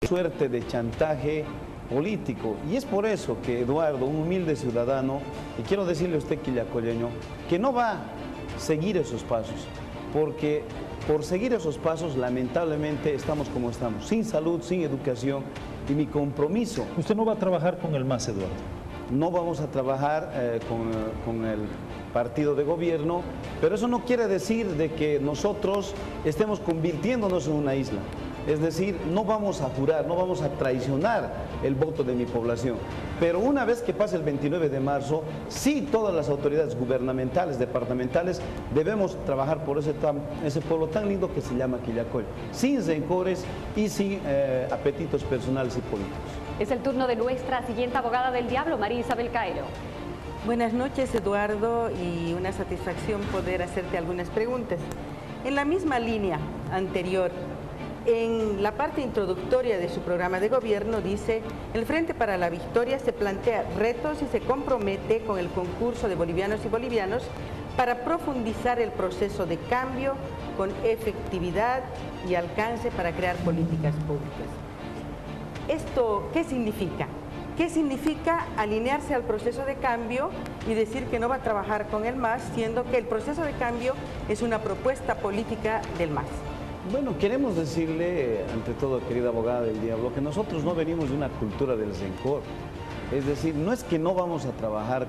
suerte de chantaje político. Y es por eso que Eduardo, un humilde ciudadano, y quiero decirle a usted, quillacolleño, que no va a seguir esos pasos, porque por seguir esos pasos, lamentablemente, estamos como estamos, sin salud, sin educación, y mi compromiso... ¿Usted no va a trabajar con el MAS, Eduardo? No vamos a trabajar con el partido de gobierno, pero eso no quiere decir de que nosotros estemos convirtiéndonos en una isla. Es decir, no vamos a jurar, no vamos a traicionar el voto de mi población. Pero una vez que pase el 29 de marzo, sí, todas las autoridades gubernamentales, departamentales, debemos trabajar por ese pueblo tan lindo que se llama Quillacollo, sin rencores y sin apetitos personales y políticos. Es el turno de nuestra siguiente abogada del diablo, María Isabel Cairo. Buenas noches, Eduardo, y una satisfacción poder hacerte algunas preguntas. En la misma línea anterior, en la parte introductoria de su programa de gobierno dice: el Frente para la Victoria se plantea retos y se compromete con el concurso de bolivianos y bolivianos para profundizar el proceso de cambio con efectividad y alcance para crear políticas públicas. ¿Esto qué significa? ¿Qué significa alinearse al proceso de cambio y decir que no va a trabajar con el MAS, siendo que el proceso de cambio es una propuesta política del MAS? Bueno, queremos decirle, ante todo, querida abogada del diablo, que nosotros no venimos de una cultura del rencor. Es decir, no es que no vamos a trabajar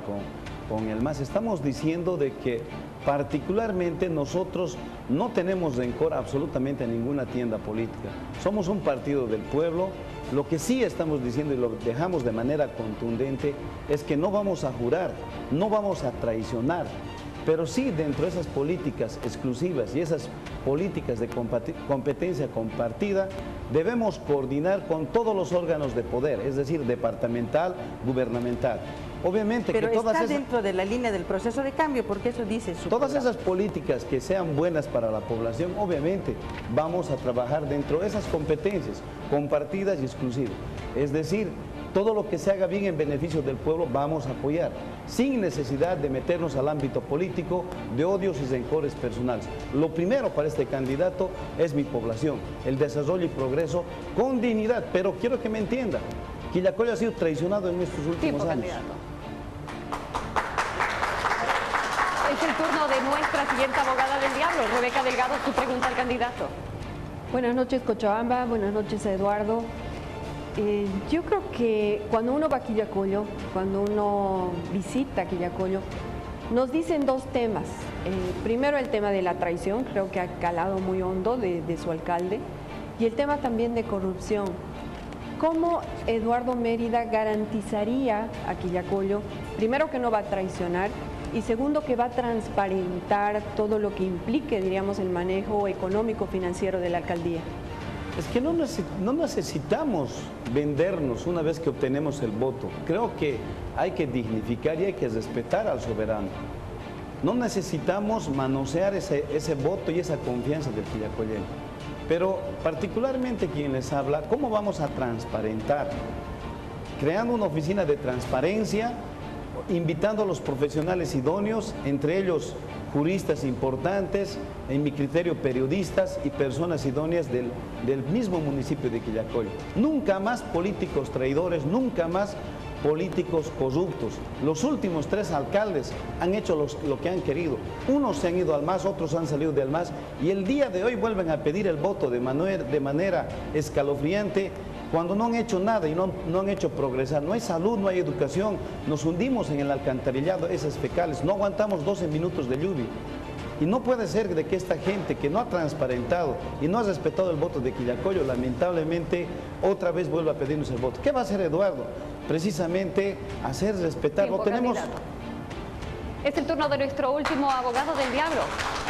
con el MAS, estamos diciendo de que particularmente nosotros no tenemos rencor absolutamente a ninguna tienda política. Somos un partido del pueblo. Lo que sí estamos diciendo y lo dejamos de manera contundente es que no vamos a jurar, no vamos a traicionar, pero sí dentro de esas políticas exclusivas y esas políticas de competencia compartida debemos coordinar con todos los órganos de poder, es decir, departamental, gubernamental. Obviamente pero que todas está esas, dentro de la línea del proceso de cambio, porque eso dice su todas programa. esas políticas que sean buenas para la población, obviamente vamos a trabajar dentro de esas competencias compartidas y exclusivas. Es decir, todo lo que se haga bien en beneficio del pueblo vamos a apoyar, sin necesidad de meternos al ámbito político de odios y rencores personales. Lo primero para este candidato es mi población, el desarrollo y progreso con dignidad, pero quiero que me entiendan, Quillacollo ha sido traicionado en estos últimos años. Candidato. Es el turno de nuestra siguiente abogada del diablo, Rebeca Delgado, su pregunta al candidato. Buenas noches, Cochabamba, buenas noches, Eduardo. Yo creo que cuando uno va a Quillacollo, cuando uno visita Quillacollo, nos dicen dos temas. Primero el tema de la traición, creo que ha calado muy hondo de su alcalde, y el tema también de corrupción. ¿Cómo Eduardo Mérida garantizaría a Quillacollo, primero, que no va a traicionar, y segundo, que va a transparentar todo lo que implique, diríamos, el manejo económico financiero de la alcaldía? Es que no necesitamos vendernos una vez que obtenemos el voto. Creo que hay que dignificar y hay que respetar al soberano. No necesitamos manosear ese voto y esa confianza del quillacolleño. Pero particularmente quien les habla, ¿cómo vamos a transparentar? Creando una oficina de transparencia, invitando a los profesionales idóneos, entre ellos juristas importantes, en mi criterio periodistas y personas idóneas del mismo municipio de Quillacollo. Nunca más políticos traidores, nunca más políticos corruptos. Los últimos 3 alcaldes han hecho lo que han querido. Unos se han ido al MAS, otros han salido del MAS y el día de hoy vuelven a pedir el voto de manera escalofriante, cuando no han hecho nada y no han hecho progresar. No hay salud, no hay educación, nos hundimos en el alcantarillado, esas fecales, no aguantamos 12 minutos de lluvia. Y no puede ser de que esta gente que no ha transparentado y no ha respetado el voto de Quillacollo, lamentablemente otra vez vuelva a pedirnos el voto. ¿Qué va a hacer Eduardo? Precisamente hacer respetar. Lo tenemos. Es el turno de nuestro último abogado del diablo,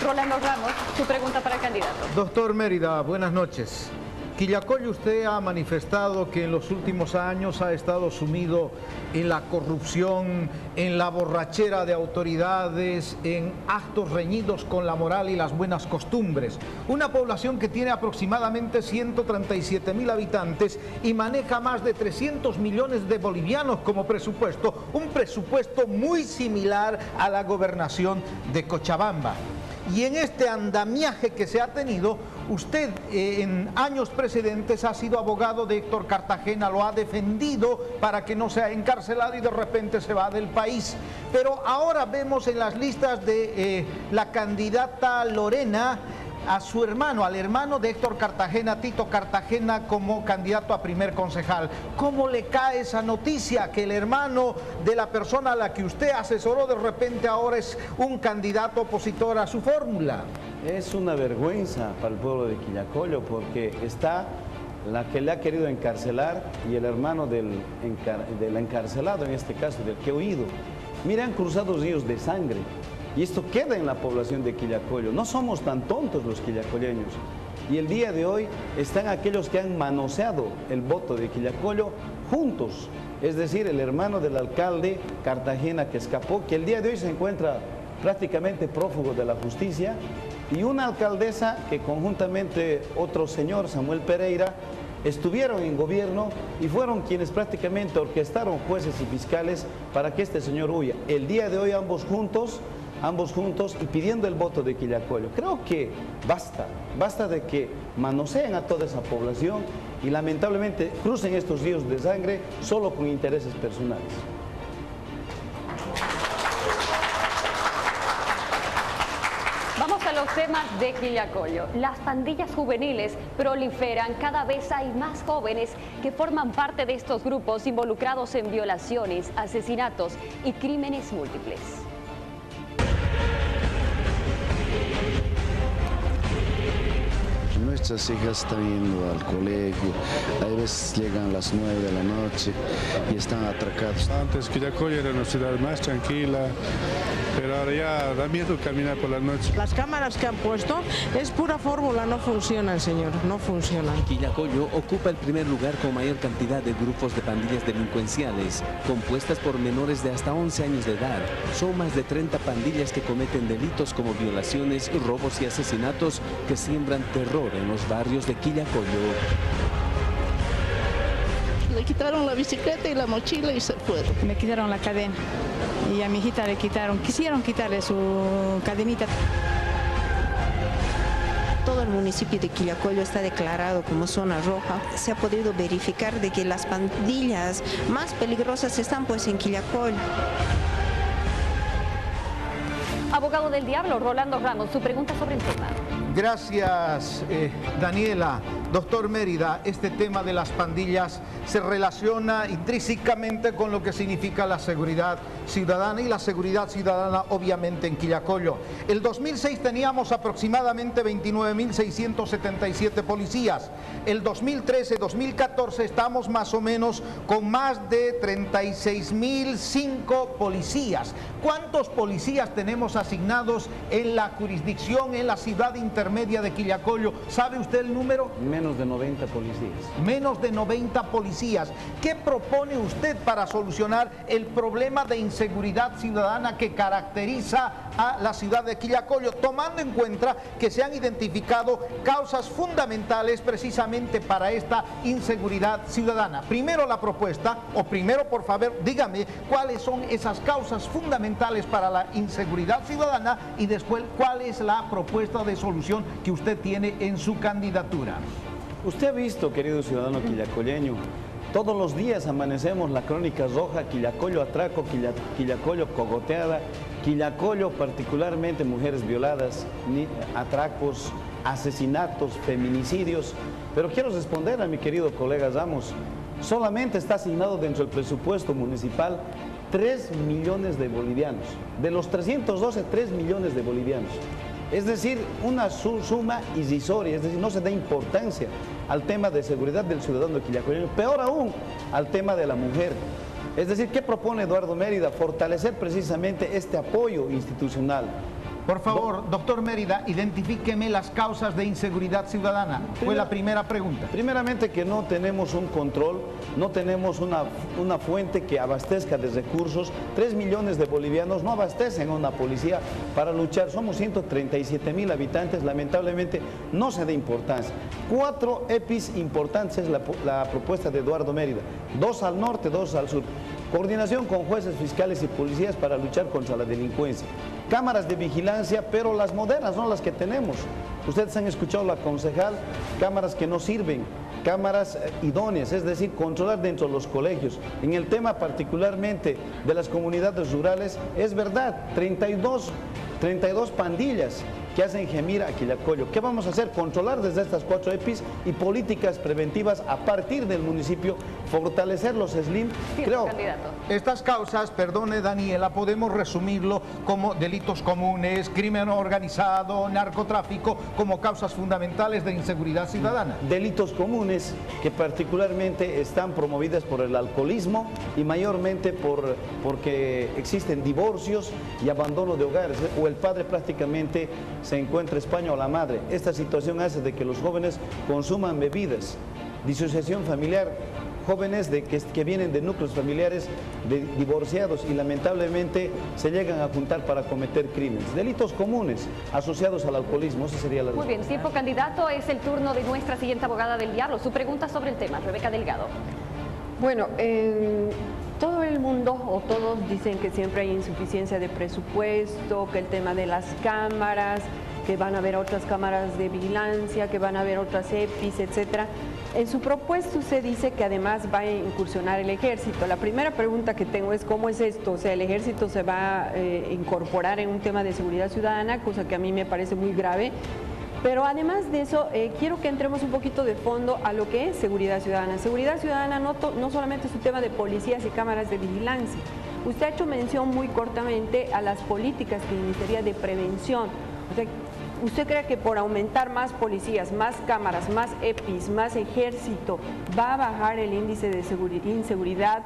Rolando Ramos, su pregunta para el candidato. Doctor Mérida, buenas noches. Quillacollo, usted ha manifestado que en los últimos años ha estado sumido en la corrupción, en la borrachera de autoridades, en actos reñidos con la moral y las buenas costumbres. Una población que tiene aproximadamente 137.000 habitantes y maneja más de 300 millones de bolivianos como presupuesto, un presupuesto muy similar a la gobernación de Cochabamba. Y en este andamiaje que se ha tenido, Usted en años precedentes ha sido abogado de Héctor Cartagena, lo ha defendido para que no sea encarcelado y de repente se va del país. Pero ahora vemos en las listas de la candidata Lorena a su hermano, al hermano de Héctor Cartagena, Tito Cartagena, como candidato a primer concejal. ¿Cómo le cae esa noticia que el hermano de la persona a la que usted asesoró de repente ahora es un candidato opositor a su fórmula? Es una vergüenza para el pueblo de Quillacollo porque está la que le ha querido encarcelar y el hermano del encarcelado, en este caso, del que he oído. Mira, han cruzado ríos de sangre. Y esto queda en la población de Quillacollo. No somos tan tontos los quillacolleños. Y el día de hoy están aquellos que han manoseado el voto de Quillacollo juntos. Es decir, el hermano del alcalde Cartagena que escapó, que el día de hoy se encuentra prácticamente prófugo de la justicia, y una alcaldesa que conjuntamente otro señor, Samuel Pereira, estuvieron en gobierno y fueron quienes prácticamente orquestaron jueces y fiscales para que este señor huya. El día de hoy ambos juntos y pidiendo el voto de Quillacollo. Creo que basta de que manoseen a toda esa población y lamentablemente crucen estos ríos de sangre solo con intereses personales. Vamos a los temas de Quillacollo. Las pandillas juveniles proliferan, cada vez hay más jóvenes que forman parte de estos grupos involucrados en violaciones, asesinatos y crímenes múltiples. Nuestras hijas están yendo al colegio, a veces llegan a las 9 de la noche y están atracados. Antes Quillacollo era una ciudad más tranquila, pero ahora ya da miedo caminar por la noche. Las cámaras que han puesto es pura fórmula, no funcionan, señor, no funcionan. Quillacollo ocupa el primer lugar con mayor cantidad de grupos de pandillas delincuenciales, compuestas por menores de hasta 11 años de edad. Son más de 30 pandillas que cometen delitos como violaciones, robos y asesinatos que siembran terror en los barrios de Quillacollo. Le quitaron la bicicleta y la mochila y se fueron. Me quitaron la cadena y a mi hijita le quisieron quitarle su cadenita. Todo el municipio de Quillacollo está declarado como zona roja. Se ha podido verificar de que las pandillas más peligrosas están pues en Quillacollo. Abogado del diablo, Rolando Ramos, su pregunta sobre el tema. Gracias, Daniela. Doctor Mérida, este tema de las pandillas se relaciona intrínsecamente con lo que significa la seguridad ciudadana y la seguridad ciudadana obviamente en Quillacollo. El 2006 teníamos aproximadamente 29.677 policías. El 2013-2014 estamos más o menos con más de 36.005 policías. ¿Cuántos policías tenemos asignados en la jurisdicción, en la ciudad intermedia de Quillacollo? ¿Sabe usted el número? Menos de 90 policías. Menos de 90 policías. ¿Qué propone usted para solucionar el problema de inseguridad ciudadana que caracteriza a la ciudad de Quillacollo, tomando en cuenta que se han identificado causas fundamentales precisamente para esta inseguridad ciudadana? Primero la propuesta, o primero por favor dígame cuáles son esas causas fundamentales para la inseguridad ciudadana y después cuál es la propuesta de solución que usted tiene en su candidatura. Usted ha visto, querido ciudadano quillacolleño, todos los días amanecemos la crónica roja, Quillacollo atraco, Quillacollo cogoteada, Quillacollo particularmente mujeres violadas, atracos, asesinatos, feminicidios. Pero quiero responder a mi querido colega Ramos, solamente está asignado dentro del presupuesto municipal 3 millones de bolivianos. De los 312, 3 millones de bolivianos. Es decir, una suma irrisoria, es decir, no se da importancia al tema de seguridad del ciudadano quillacolleño, peor aún al tema de la mujer. Es decir, ¿qué propone Eduardo Mérida? Fortalecer precisamente este apoyo institucional. Por favor, doctor Mérida, identifíqueme las causas de inseguridad ciudadana. Fue la primera pregunta. Primeramente que no tenemos un control, no tenemos una fuente que abastezca de recursos. 3 millones de bolivianos no abastecen a una policía para luchar. Somos 137.000 habitantes, lamentablemente no se da importancia. 4 EPIs importantes es la propuesta de Eduardo Mérida. 2 al norte, 2 al sur. Coordinación con jueces, fiscales y policías para luchar contra la delincuencia. Cámaras de vigilancia, pero las modernas, no las que tenemos. Ustedes han escuchado la concejal, cámaras que no sirven, cámaras idóneas, es decir, controlar dentro de los colegios. En el tema particularmente de las comunidades rurales, es verdad, 32 pandillas que hacen gemir a Quillacollo. ¿Qué vamos a hacer? Controlar desde estas 4 EPIs y políticas preventivas a partir del municipio, fortalecer los SLIM. Creo. Estas causas, perdone Daniela, podemos resumirlo como delitos comunes, crimen organizado, narcotráfico, como causas fundamentales de inseguridad ciudadana. Delitos comunes que particularmente están promovidas por el alcoholismo y mayormente porque existen divorcios y abandono de hogares, o el padre prácticamente se encuentra en España o la madre. Esta situación hace de que los jóvenes consuman bebidas, disociación familiar, jóvenes que vienen de núcleos familiares divorciados y lamentablemente se llegan a juntar para cometer crímenes. Delitos comunes asociados al alcoholismo, esa sería la respuesta. Muy bien, tiempo candidato, es el turno de nuestra siguiente abogada del diablo. Su pregunta sobre el tema, Rebeca Delgado. Bueno, todo el mundo o todos dicen que siempre hay insuficiencia de presupuesto, que el tema de las cámaras, que van a haber otras cámaras de vigilancia, que van a haber otras EPIs, etcétera. En su propuesta usted dice que además va a incursionar el ejército. La primera pregunta que tengo es ¿cómo es esto? O sea, el ejército se va a incorporar en un tema de seguridad ciudadana, cosa que a mí me parece muy grave. Pero además de eso, quiero que entremos un poquito de fondo a lo que es seguridad ciudadana. Seguridad ciudadana no solamente es un tema de policías y cámaras de vigilancia. Usted ha hecho mención muy cortamente a las políticas que iniciaría de prevención. O sea, ¿usted cree que por aumentar más policías, más cámaras, más EPIs, más ejército, va a bajar el índice de inseguridad?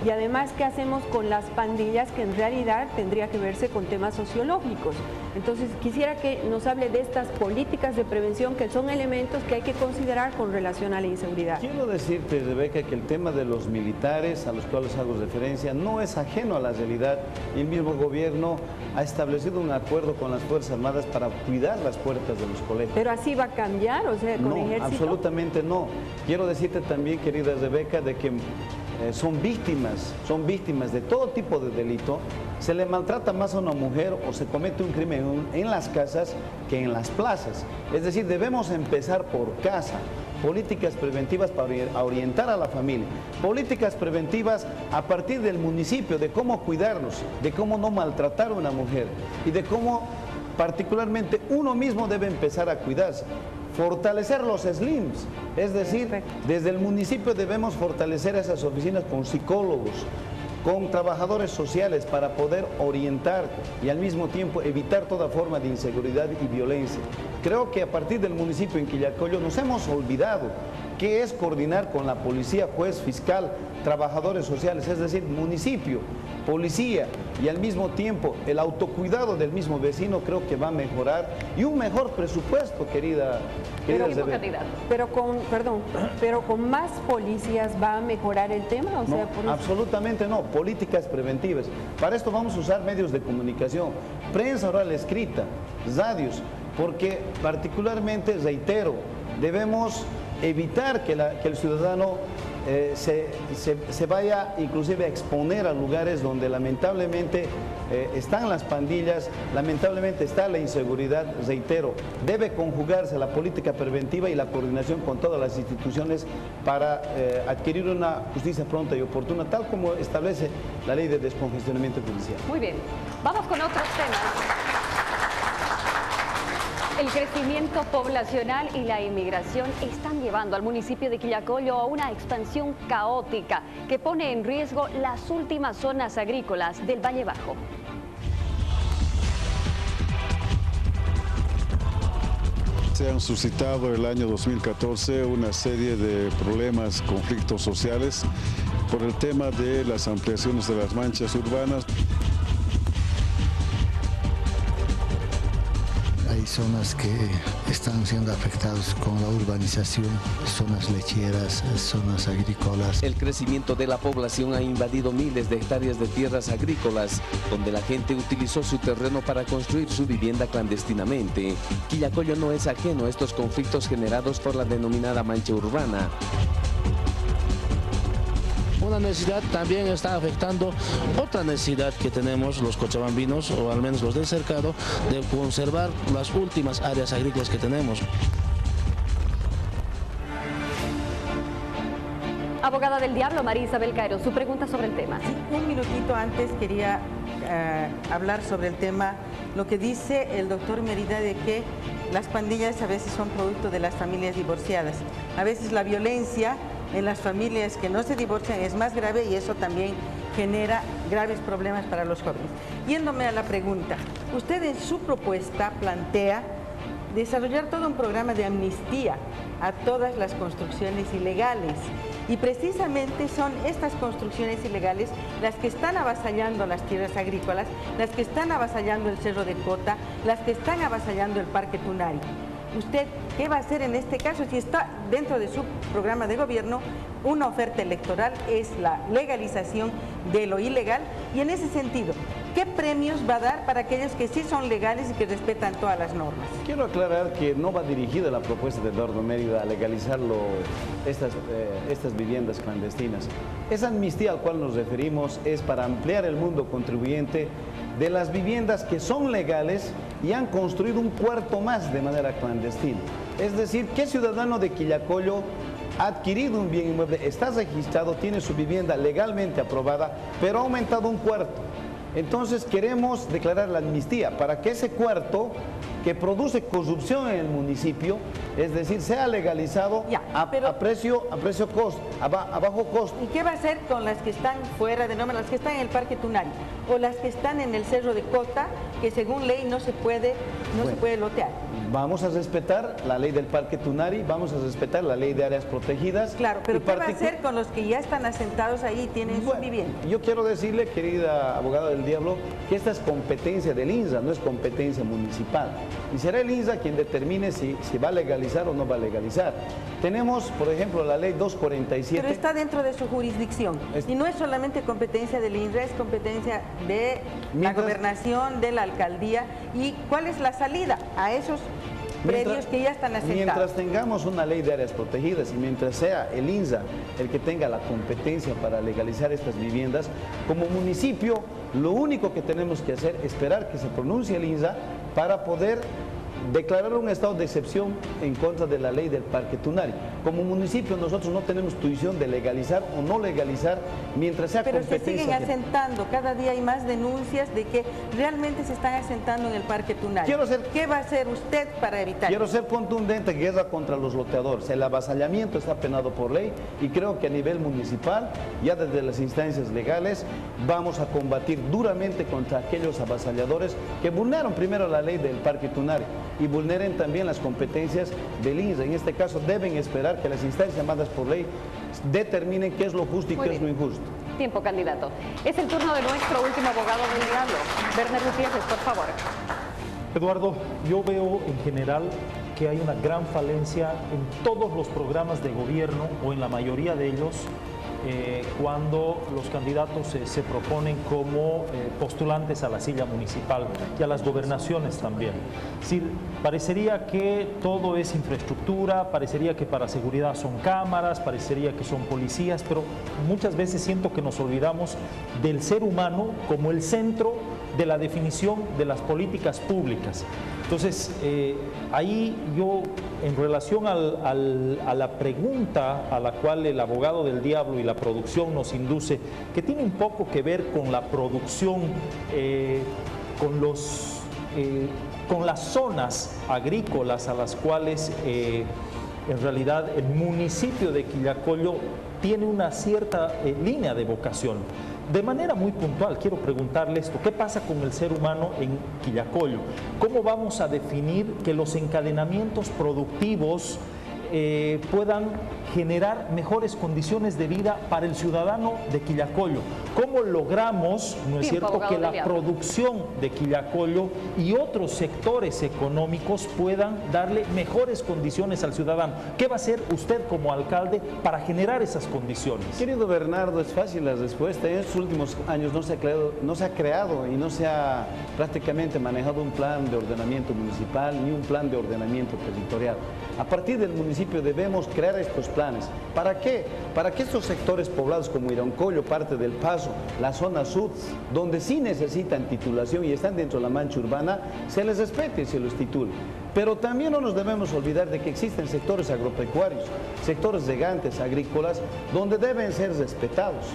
Y además, ¿qué hacemos con las pandillas que en realidad tendría que verse con temas sociológicos? Entonces, quisiera que nos hable de estas políticas de prevención que son elementos que hay que considerar con relación a la inseguridad. Quiero decirte, Rebeca, que el tema de los militares, a los cuales hago referencia, no es ajeno a la realidad. El mismo gobierno ha establecido un acuerdo con las Fuerzas Armadas para cuidar las puertas de los colegios. ¿Pero así va a cambiar? O sea, ¿con ejército? Absolutamente no. Quiero decirte también, querida Rebeca, de que son víctimas de todo tipo de delito. Se le maltrata más a una mujer o se comete un crimen en las casas que en las plazas. Es decir, debemos empezar por casa. Políticas preventivas para orientar a la familia. Políticas preventivas a partir del municipio, de cómo cuidarnos, de cómo no maltratar a una mujer y de cómo particularmente uno mismo debe empezar a cuidarse. Fortalecer los SLIMs, es decir, desde el municipio debemos fortalecer esas oficinas con psicólogos, con trabajadores sociales para poder orientar y al mismo tiempo evitar toda forma de inseguridad y violencia. Creo que a partir del municipio en Quillacollo nos hemos olvidado qué es coordinar con la policía, juez, fiscal, trabajadores sociales, es decir, municipio, policía y al mismo tiempo el autocuidado del mismo vecino creo que va a mejorar y un mejor presupuesto, querida pero con más policías va a mejorar el tema, o sea, no, absolutamente no, políticas preventivas. Para esto vamos a usar medios de comunicación, prensa oral escrita, radios, porque particularmente, reitero, debemos evitar que el ciudadano se vaya inclusive a exponer a lugares donde lamentablemente están las pandillas, lamentablemente está la inseguridad. Reitero, debe conjugarse la política preventiva y la coordinación con todas las instituciones para adquirir una justicia pronta y oportuna, tal como establece la ley de descongestionamiento judicial. Muy bien, vamos con otros temas. El crecimiento poblacional y la inmigración están llevando al municipio de Quillacollo a una expansión caótica que pone en riesgo las últimas zonas agrícolas del Valle Bajo. Se han suscitado en el año 2014 una serie de problemas, conflictos sociales por el tema de las ampliaciones de las manchas urbanas. Hay zonas que están siendo afectadas con la urbanización, zonas lecheras, zonas agrícolas. El crecimiento de la población ha invadido miles de hectáreas de tierras agrícolas, donde la gente utilizó su terreno para construir su vivienda clandestinamente. Quillacollo no es ajeno a estos conflictos generados por la denominada mancha urbana. una necesidad, también está afectando otra necesidad que tenemos los cochabambinos, o al menos los del cercado, de conservar las últimas áreas agrícolas que tenemos. Abogada del Diablo, María Isabel Cairo, su pregunta sobre el tema. Sí, un minutito antes quería hablar sobre el tema, lo que dice el doctor Mérida de que las pandillas a veces son producto de las familias divorciadas. A veces la violencia en las familias que no se divorcian es más grave y eso también genera graves problemas para los jóvenes. Yéndome a la pregunta, usted en su propuesta plantea desarrollar todo un programa de amnistía a todas las construcciones ilegales. Y precisamente son estas construcciones ilegales las que están avasallando las tierras agrícolas, las que están avasallando el Cerro de Cota, las que están avasallando el Parque Tunari. ¿Usted qué va a hacer en este caso? Si está dentro de su programa de gobierno, una oferta electoral es la legalización de lo ilegal y en ese sentido, ¿qué premios va a dar para aquellos que sí son legales y que respetan todas las normas? Quiero aclarar que no va dirigida la propuesta de Eduardo Mérida a legalizar estas viviendas clandestinas. Esa amnistía al cual nos referimos es para ampliar el mundo contribuyente de las viviendas que son legales y han construido un cuarto más de manera clandestina. Es decir, ¿qué ciudadano de Quillacollo ha adquirido un bien inmueble, está registrado, tiene su vivienda legalmente aprobada, pero ha aumentado un cuarto? Entonces queremos declarar la amnistía para que ese cuarto que produce corrupción en el municipio, es decir, sea legalizado a bajo costo. ¿Y qué va a hacer con las que están fuera de norma, las que están en el Parque Tunari o las que están en el Cerro de Cota, que según ley no se puede lotear? Vamos a respetar la ley del Parque Tunari, vamos a respetar la ley de áreas protegidas. Claro, pero ¿qué va a hacer con los que ya están asentados ahí y tienen su vivienda? Yo quiero decirle, querida abogada del Diablo, que esta es competencia del INSA, no es competencia municipal. Y será el INSA quien determine si va a legalizar o no va a legalizar. Tenemos, por ejemplo, la ley 247. Pero está dentro de su jurisdicción. Y no es solamente competencia del INSA, es competencia de la gobernación, de la alcaldía. ¿Y cuál es la salida a esos predios que ya están asentados? Mientras tengamos una ley de áreas protegidas y mientras sea el INSA el que tenga la competencia para legalizar estas viviendas, como municipio, lo único que tenemos que hacer es esperar que se pronuncie el INSA para poder declarar un estado de excepción en contra de la ley del Parque Tunari. Como municipio nosotros no tenemos tuición de legalizar o no legalizar mientras sea competencia. Pero se siguen asentando, cada día hay más denuncias de que realmente se están asentando en el Parque Tunari. ¿Qué va a hacer usted para evitar? Quiero ser contundente, guerra contra los loteadores. El avasallamiento está penado por ley y creo que a nivel municipal, ya desde las instancias legales, vamos a combatir duramente contra aquellos avasalladores que vulneran primero la ley del Parque Tunari y vulneren también las competencias del INSA. En este caso deben esperar que las instancias llamadas por ley determinen qué es lo justo y qué es lo injusto. Tiempo, candidato. Es el turno de nuestro último abogado del diablo. Werner Gutiérrez, por favor. Eduardo, yo veo en general que hay una gran falencia en todos los programas de gobierno o en la mayoría de ellos cuando los candidatos se proponen como postulantes a la silla municipal y a las gobernaciones también. Es decir, parecería que todo es infraestructura, parecería que para seguridad son cámaras, parecería que son policías, pero muchas veces siento que nos olvidamos del ser humano como el centro de la definición de las políticas públicas. Entonces, ahí yo, en relación a la pregunta a la cual el abogado del diablo y la producción nos induce, que tiene un poco que ver con la producción, con las zonas agrícolas a las cuales en realidad el municipio de Quillacollo tiene una cierta línea de vocación. De manera muy puntual, quiero preguntarle esto, ¿qué pasa con el ser humano en Quillacollo? ¿Cómo vamos a definir que los encadenamientos productivos puedan generar mejores condiciones de vida para el ciudadano de Quillacollo? ¿Cómo logramos, no es cierto, que la producción de Quillacollo y otros sectores económicos puedan darle mejores condiciones al ciudadano? ¿Qué va a hacer usted como alcalde para generar esas condiciones? Querido Bernardo, es fácil la respuesta. En estos últimos años no se ha creado y no se ha prácticamente manejado un plan de ordenamiento municipal ni un plan de ordenamiento territorial. A partir del municipio municipio debemos crear estos planes. ¿Para qué? Para que estos sectores poblados como Ironcollo, parte del Paso, la zona sur, donde sí necesitan titulación y están dentro de la mancha urbana, se les respete y se los titule. Pero también no nos debemos olvidar de que existen sectores agropecuarios, sectores regantes, agrícolas, donde deben ser respetados.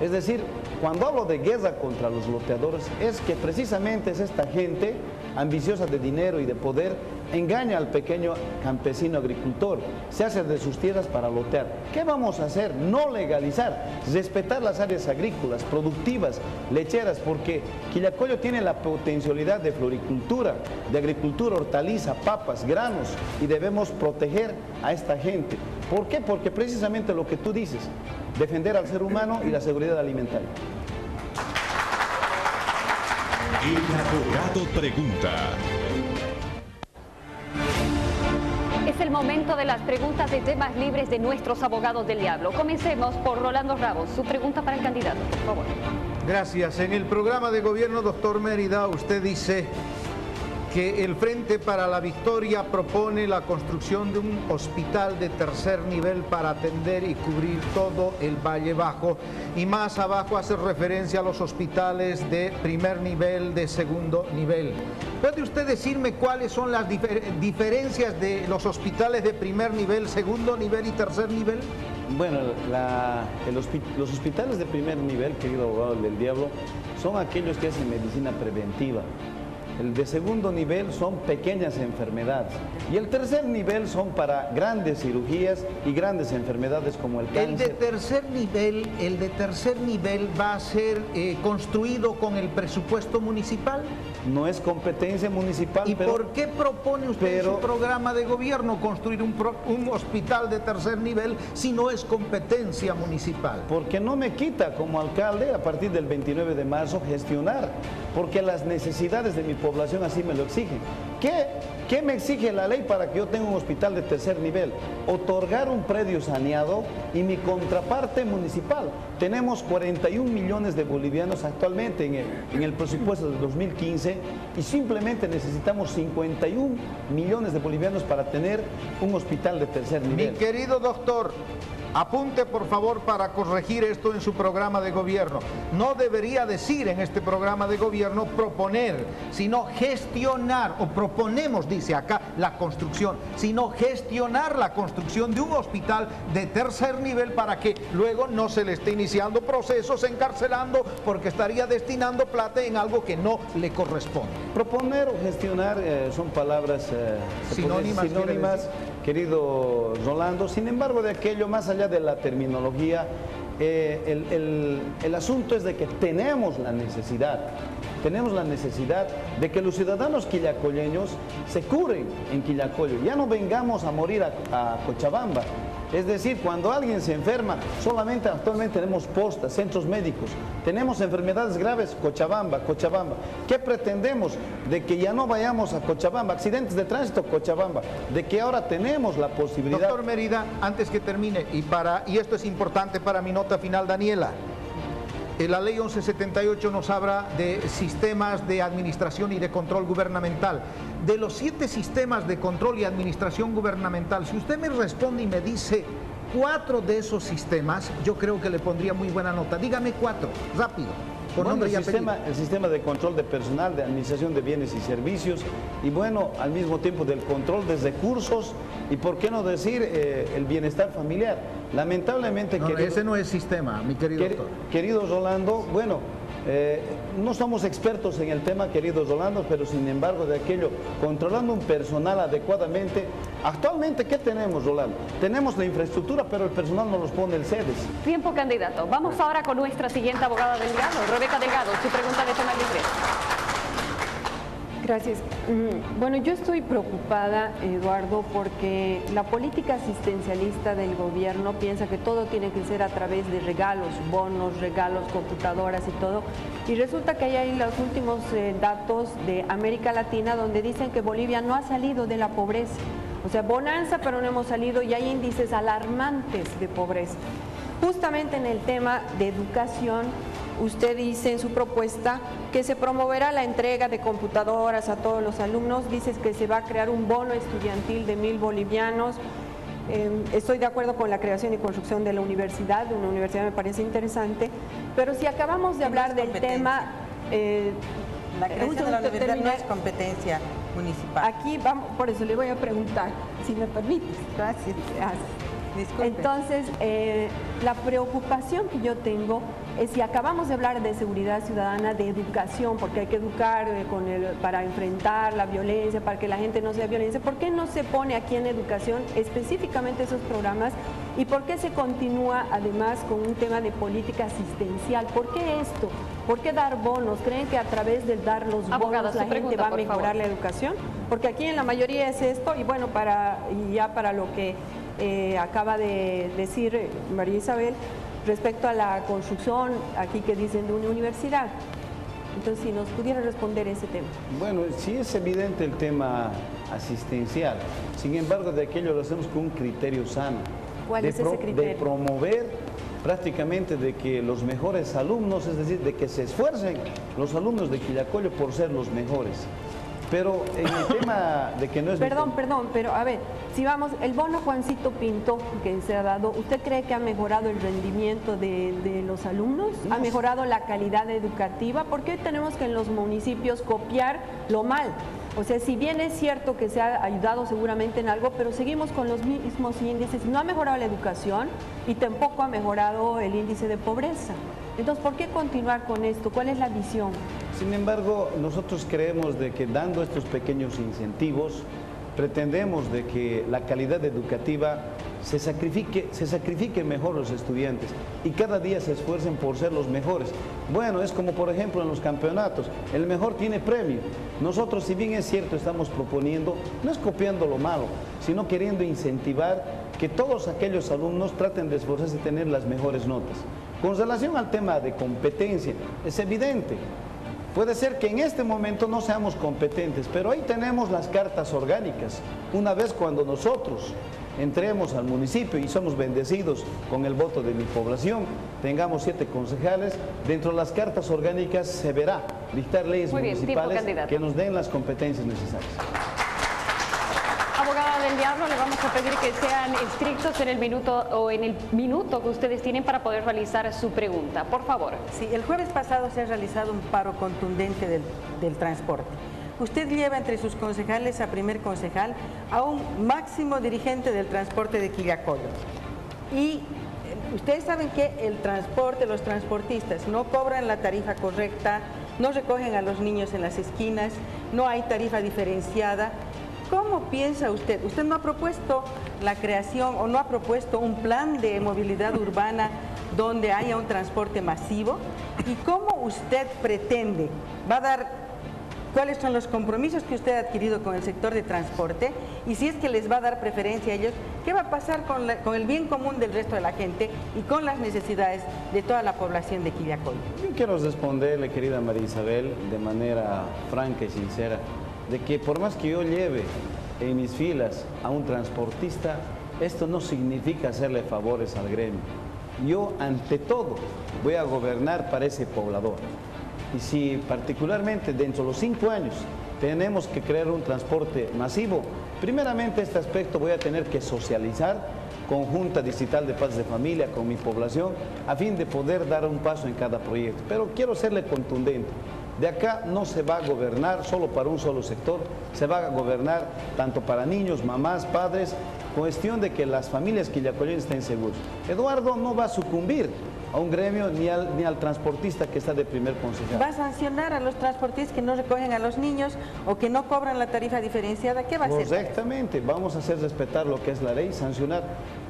Es decir, cuando hablo de guerra contra los loteadores, es que precisamente es esta gente ambiciosa de dinero y de poder, engaña al pequeño campesino agricultor, se hace de sus tierras para lotear. ¿Qué vamos a hacer? No legalizar, respetar las áreas agrícolas, productivas, lecheras, porque Quillacollo tiene la potencialidad de floricultura, de agricultura, hortaliza, papas, granos, y debemos proteger a esta gente. ¿Por qué? Porque precisamente lo que tú dices, defender al ser humano y la seguridad alimentaria. El abogado pregunta. Es el momento de las preguntas de temas libres de nuestros abogados del diablo. Comencemos por Rolando Ramos. Su pregunta para el candidato, por favor. Gracias. En el programa de gobierno, doctor Mérida, usted dice que el Frente para la Victoria propone la construcción de un hospital de tercer nivel para atender y cubrir todo el Valle Bajo, y más abajo hace referencia a los hospitales de primer nivel, de segundo nivel. ¿Puede usted decirme cuáles son las diferencias de los hospitales de primer nivel, segundo nivel y tercer nivel? Bueno, los hospitales de primer nivel, querido abogado del diablo, son aquellos que hacen medicina preventiva. El de segundo nivel son pequeñas enfermedades y el tercer nivel son para grandes cirugías y grandes enfermedades como el cáncer. ¿El de tercer nivel va a ser construido con el presupuesto municipal? No es competencia municipal. ¿Y por qué propone usted en su programa de gobierno construir un hospital de tercer nivel si no es competencia municipal? Porque no me quita como alcalde a partir del 29 de marzo gestionar, porque las necesidades de mi población así me lo exigen. ¿Qué me exige la ley para que yo tenga un hospital de tercer nivel? Otorgar un predio saneado y mi contraparte municipal. Tenemos 41 millones de bolivianos actualmente en el presupuesto del 2015 y simplemente necesitamos 51 millones de bolivianos para tener un hospital de tercer nivel. Mi querido doctor, apunte por favor para corregir esto en su programa de gobierno. No debería decir en este programa de gobierno proponer, sino gestionar, o proponemos, dice acá, la construcción, sino gestionar la construcción de un hospital de tercer nivel para que luego no se le esté iniciando procesos, encarcelando, porque estaría destinando plata en algo que no le corresponde. Proponer o gestionar son palabras sinónimas, querido Rolando. Sin embargo, de aquello, más allá de la terminología, el asunto es de que tenemos la necesidad de que los ciudadanos quillacolleños se curen en Quillacollo. Ya no vengamos a morir a Cochabamba. Es decir, cuando alguien se enferma, solamente actualmente tenemos postas, centros médicos, tenemos enfermedades graves, Cochabamba. ¿Qué pretendemos? De que ya no vayamos a Cochabamba, accidentes de tránsito, Cochabamba, de que ahora tenemos la posibilidad. Doctor Mérida, antes que termine, y esto es importante para mi nota final, Daniela, la ley 1178 nos habla de sistemas de administración y de control gubernamental. De los 7 sistemas de control y administración gubernamental, si usted me responde y me dice 4 de esos sistemas, yo creo que le pondría muy buena nota. Dígame 4, rápido. Bueno, el sistema de control de personal, de administración de bienes y servicios, y bueno, al mismo tiempo del control de recursos, y por qué no decir el bienestar familiar. Lamentablemente... No, ese no es sistema, mi querido doctor. Querido Rolando, bueno, no somos expertos en el tema, querido Rolando, pero sin embargo de aquello, controlando un personal adecuadamente. Actualmente, ¿qué tenemos, Rolando? Tenemos la infraestructura, pero el personal no los pone el CEDES. Tiempo, candidato. Vamos ahora con nuestra siguiente abogada del diablo, Rebeca Delgado. Su pregunta de tema libre. Gracias. Bueno, yo estoy preocupada, Eduardo, porque la política asistencialista del gobierno piensa que todo tiene que ser a través de regalos, bonos, regalos, computadoras y todo. Y resulta que hay ahí los últimos datos de América Latina donde dicen que Bolivia no ha salido de la pobreza. O sea, bonanza, pero no hemos salido, y hay índices alarmantes de pobreza. Justamente en el tema de educación, usted dice en su propuesta que se promoverá la entrega de computadoras a todos los alumnos, dices que se va a crear un bono estudiantil de 1.000 bolivianos, Estoy de acuerdo con la creación y construcción de la universidad. Una universidad me parece interesante, pero si acabamos de hablar del tema... la creación de la universidad no es competencia municipal. Aquí vamos, por eso le voy a preguntar, si me permites. Gracias. Disculpe. Entonces, la preocupación que yo tengo es si acabamos de hablar de seguridad ciudadana, de educación, porque hay que educar para enfrentar la violencia, para que la gente no sea violencia, ¿por qué no se pone aquí en educación específicamente esos programas? ¿Y por qué se continúa además con un tema de política asistencial? ¿Por qué esto? ¿Por qué dar bonos? ¿Creen que a través de dar los bonos la gente va a mejorar la educación? Porque aquí en la mayoría es esto, y bueno, ya para lo que acaba de decir María Isabel, respecto a la construcción, aquí que dicen de una universidad. Entonces, si nos pudiera responder ese tema. Bueno, sí es evidente el tema asistencial, sin embargo, de aquello lo hacemos con un criterio sano. ¿Cuál es ese criterio? De promover prácticamente de que los mejores alumnos, es decir, de que se esfuercen los alumnos de Quillacollo por ser los mejores. Pero en el tema de que no es... Perdón, pero a ver, si vamos, el bono Juancito Pinto que se ha dado, ¿usted cree que ha mejorado el rendimiento de los alumnos? ¿Ha mejorado la calidad educativa? Porque hoy tenemos que en los municipios copiar lo mal. O sea, si bien es cierto que se ha ayudado seguramente en algo, pero seguimos con los mismos índices. No ha mejorado la educación y tampoco ha mejorado el índice de pobreza. Entonces, ¿por qué continuar con esto? ¿Cuál es la visión? Sin embargo, nosotros creemos de que dando estos pequeños incentivos, pretendemos de que la calidad educativa se sacrifique mejor los estudiantes y cada día se esfuercen por ser los mejores. Bueno, es como por ejemplo en los campeonatos, el mejor tiene premio. Nosotros, si bien es cierto, estamos proponiendo, no es copiando lo malo, sino queriendo incentivar que todos aquellos alumnos traten de esforzarse y tener las mejores notas. Con relación al tema de competencia, es evidente. Puede ser que en este momento no seamos competentes, pero ahí tenemos las cartas orgánicas. Una vez cuando nosotros entremos al municipio y somos bendecidos con el voto de mi población, tengamos 7 concejales, dentro de las cartas orgánicas se verá dictar leyes municipales que nos den las competencias necesarias. Abogada del Diablo, le vamos a pedir que sean estrictos en el minuto que ustedes tienen para poder realizar su pregunta. Por favor. Sí, el jueves pasado se ha realizado un paro contundente del transporte. Usted lleva entre sus concejales a primer concejal a un máximo dirigente del transporte de Quillacollo. Y ustedes saben que el transporte, los transportistas no cobran la tarifa correcta, no recogen a los niños en las esquinas, no hay tarifa diferenciada. ¿Cómo piensa usted? Usted no ha propuesto la creación o no ha propuesto un plan de movilidad urbana donde haya un transporte masivo. ¿Y cómo usted pretende? ¿Va a dar cuáles son los compromisos que usted ha adquirido con el sector de transporte? Y si es que les va a dar preferencia a ellos, ¿qué va a pasar con el bien común del resto de la gente y con las necesidades de toda la población de Quillacollo? Yo quiero responderle, querida María Isabel, de manera franca y sincera, de que por más que yo lleve en mis filas a un transportista, esto no significa hacerle favores al gremio. Yo, ante todo, voy a gobernar para ese poblador. Y si particularmente dentro de los 5 años tenemos que crear un transporte masivo, primeramente este aspecto voy a tener que socializar con Junta Distrital de Paz de Familia, con mi población, a fin de poder dar un paso en cada proyecto. Pero quiero serle contundente. De acá no se va a gobernar solo para un solo sector, se va a gobernar tanto para niños, mamás, padres, cuestión de que las familias quillacolleñas estén seguras. Eduardo no va a sucumbir a un gremio ni al transportista que está de primer concejal. ¿Va a sancionar a los transportistas que no recogen a los niños o que no cobran la tarifa diferenciada? ¿Qué va a hacer? Correctamente, vamos a hacer respetar lo que es la ley, sancionar.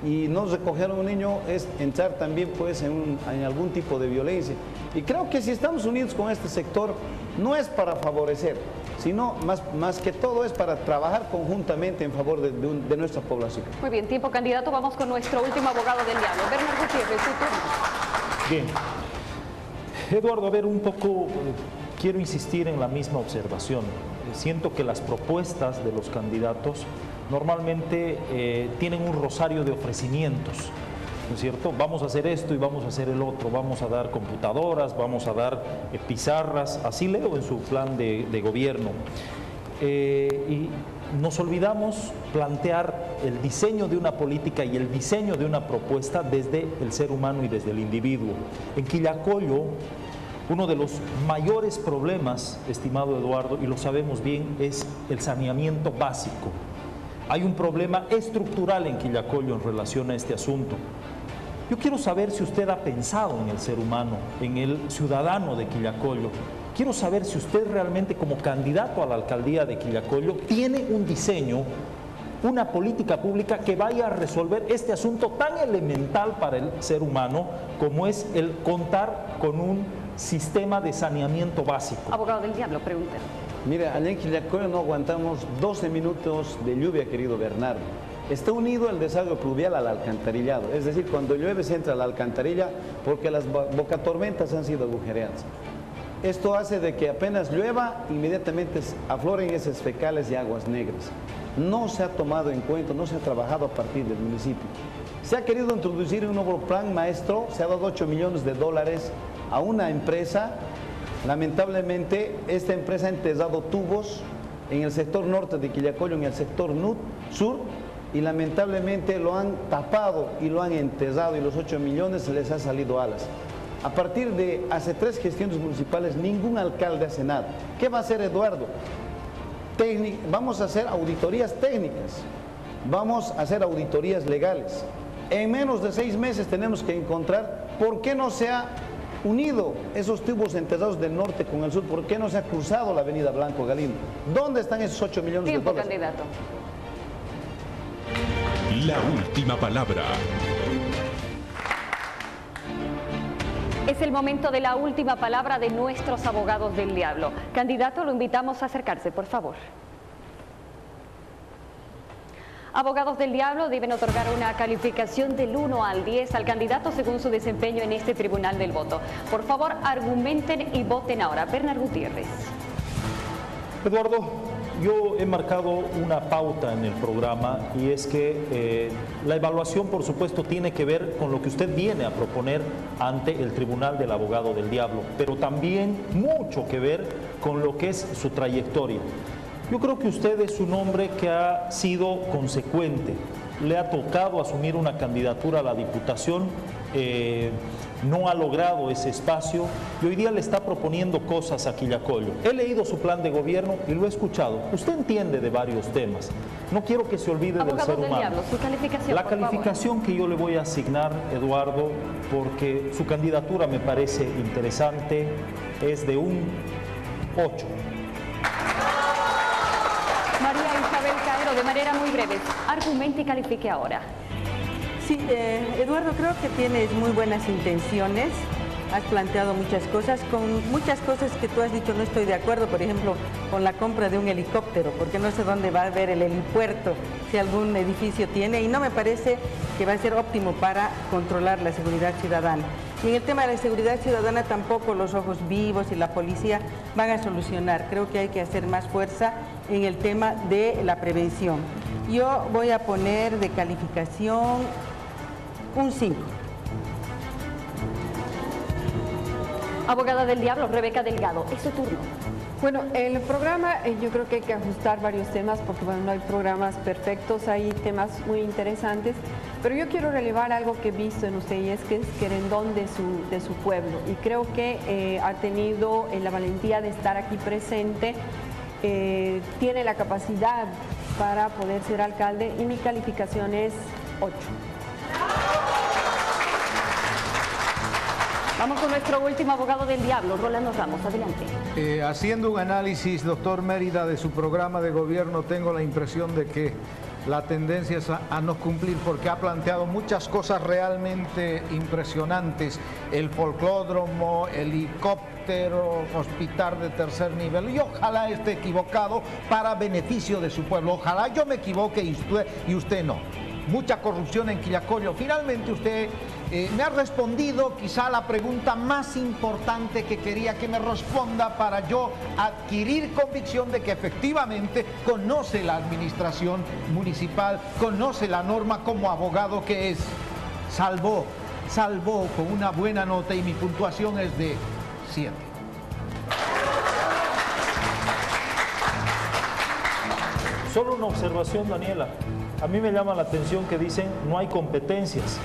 Y no recoger a un niño es entrar también pues en algún tipo de violencia. Y creo que si estamos unidos con este sector, no es para favorecer, sino más que todo es para trabajar conjuntamente en favor de nuestra población. Muy bien, tiempo candidato, vamos con nuestro último abogado del diablo, Bernardo Gutiérrez, su turno. Bien. Eduardo, a ver, un poco quiero insistir en la misma observación. Siento que las propuestas de los candidatos normalmente tienen un rosario de ofrecimientos, ¿no es cierto? Vamos a hacer esto y vamos a hacer el otro, vamos a dar computadoras, vamos a dar pizarras, así leo en su plan de gobierno. y nos olvidamos plantear el diseño de una política y el diseño de una propuesta desde el ser humano y desde el individuo. En Quillacollo, uno de los mayores problemas, estimado Eduardo, y lo sabemos bien, es el saneamiento básico. Hay un problema estructural en Quillacollo en relación a este asunto. Yo quiero saber si usted ha pensado en el ser humano, en el ciudadano de Quillacollo. Quiero saber si usted realmente, como candidato a la alcaldía de Quillacollo, tiene un diseño, una política pública que vaya a resolver este asunto tan elemental para el ser humano como es el contar con un sistema de saneamiento básico. Abogado del diablo, pregúntale. Mira, allá en Quillacollo no aguantamos 12 minutos de lluvia, querido Bernardo. Está unido el desagüe pluvial al alcantarillado, es decir, cuando llueve se entra a la alcantarilla porque las bocatormentas han sido agujereadas. Esto hace de que apenas llueva, inmediatamente afloren esas fecales y aguas negras. No se ha tomado en cuenta, no se ha trabajado a partir del municipio. Se ha querido introducir un nuevo plan maestro, se ha dado 8 millones de dólares a una empresa. Lamentablemente, esta empresa ha entesado tubos en el sector norte de Quillacollo, en el sector sur, y lamentablemente lo han tapado y lo han entesado y los 8 millones se les ha salido alas. A partir de hace 3 gestiones municipales, ningún alcalde hace nada. ¿Qué va a hacer Eduardo? Vamos a hacer auditorías técnicas, vamos a hacer auditorías legales. En menos de 6 meses tenemos que encontrar por qué no se ha unido esos tubos entesados del norte con el sur, por qué no se ha cruzado la avenida Blanco Galindo. ¿Dónde están esos 8 millones de dólares? Candidato. La última palabra. Es el momento de la última palabra de nuestros abogados del diablo. Candidato, lo invitamos a acercarse, por favor. Abogados del diablo deben otorgar una calificación del 1 al 10 al candidato según su desempeño en este tribunal del voto. Por favor, argumenten y voten ahora. Bernard Gutiérrez. Eduardo, yo he marcado una pauta en el programa y es que la evaluación, por supuesto, tiene que ver con lo que usted viene a proponer ante el Tribunal del Abogado del Diablo, pero también mucho que ver con lo que es su trayectoria. Yo creo que usted es un hombre que ha sido consecuente, le ha tocado asumir una candidatura a la Diputación, no ha logrado ese espacio y hoy día le está proponiendo cosas a Quillacollo. He leído su plan de gobierno y lo he escuchado. Usted entiende de varios temas. No quiero que se olvide del ser humano. Diablo, su calificación, la calificación que yo le voy a asignar, Eduardo, porque su candidatura me parece interesante, es de un 8. María Isabel Caero, de manera muy breve, argumente y califique ahora. Sí, Eduardo, creo que tienes muy buenas intenciones, has planteado muchas cosas, con muchas cosas que tú has dicho no estoy de acuerdo, por ejemplo, con la compra de un helicóptero, porque no sé dónde va a haber el helipuerto, si algún edificio tiene, y no me parece que va a ser óptimo para controlar la seguridad ciudadana. Y en el tema de la seguridad ciudadana tampoco los ojos vivos y la policía van a solucionar, creo que hay que hacer más fuerza en el tema de la prevención. Yo voy a poner de calificación un 5. Abogada del diablo, Rebeca Delgado, es su turno. Bueno, el programa yo creo que hay que ajustar varios temas porque bueno, no hay programas perfectos, hay temas muy interesantes, pero yo quiero relevar algo que he visto en usted y es que es querendón de su pueblo y creo que ha tenido la valentía de estar aquí presente, tiene la capacidad para poder ser alcalde y mi calificación es 8. Vamos con nuestro último abogado del diablo, Rolando Ramos, adelante. Haciendo un análisis, doctor Mérida, de su programa de gobierno, tengo la impresión de que la tendencia es a no cumplir porque ha planteado muchas cosas realmente impresionantes. El folclódromo, helicóptero, hospital de tercer nivel, y ojalá esté equivocado para beneficio de su pueblo. Ojalá yo me equivoque y usted no. Mucha corrupción en Quillacollo. Finalmente usted me ha respondido quizá la pregunta más importante que quería que me responda para yo adquirir convicción de que efectivamente conoce la administración municipal, conoce la norma como abogado que es. Salvó con una buena nota y mi puntuación es de 7. Solo una observación, Daniela. A mí me llama la atención que dicen no hay competencias.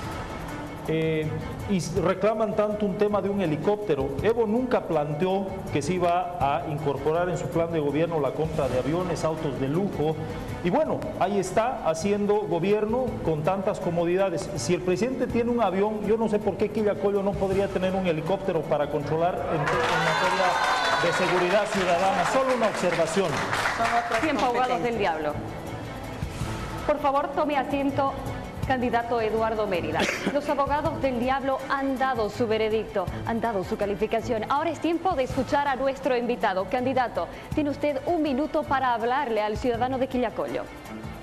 Y reclaman tanto un tema de un helicóptero. Evo nunca planteó que se iba a incorporar en su plan de gobierno la compra de aviones, autos de lujo. Y bueno, ahí está haciendo gobierno con tantas comodidades. Si el presidente tiene un avión, yo no sé por qué Quillacollo no podría tener un helicóptero para controlar en materia de seguridad ciudadana. Solo una observación. Tiempo, abogados del diablo. Por favor, tome asiento, candidato Eduardo Mérida. Los abogados del diablo han dado su veredicto, han dado su calificación. Ahora es tiempo de escuchar a nuestro invitado. Candidato, tiene usted un minuto para hablarle al ciudadano de Quillacollo.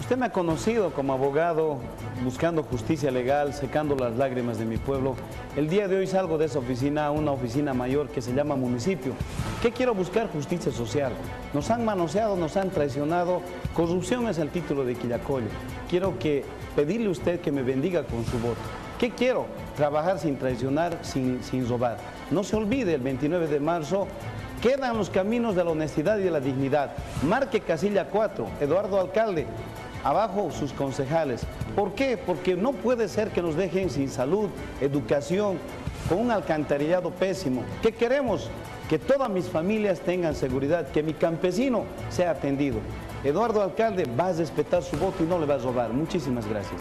Usted me ha conocido como abogado, buscando justicia legal, secando las lágrimas de mi pueblo. El día de hoy salgo de esa oficina a una oficina mayor que se llama municipio. ¿Qué quiero buscar? Justicia social. Nos han manoseado, nos han traicionado. Corrupción es el título de Quillacollo. Quiero pedirle a usted que me bendiga con su voto. ¿Qué quiero? Trabajar sin traicionar, sin robar. No se olvide, el 29 de marzo quedan los caminos de la honestidad y de la dignidad. Marque casilla 4, Eduardo Alcalde. Abajo sus concejales. ¿Por qué? Porque no puede ser que nos dejen sin salud, educación, con un alcantarillado pésimo. ¿Qué queremos? Que todas mis familias tengan seguridad, que mi campesino sea atendido. Eduardo Alcalde va a respetar su voto y no le va a robar. Muchísimas gracias.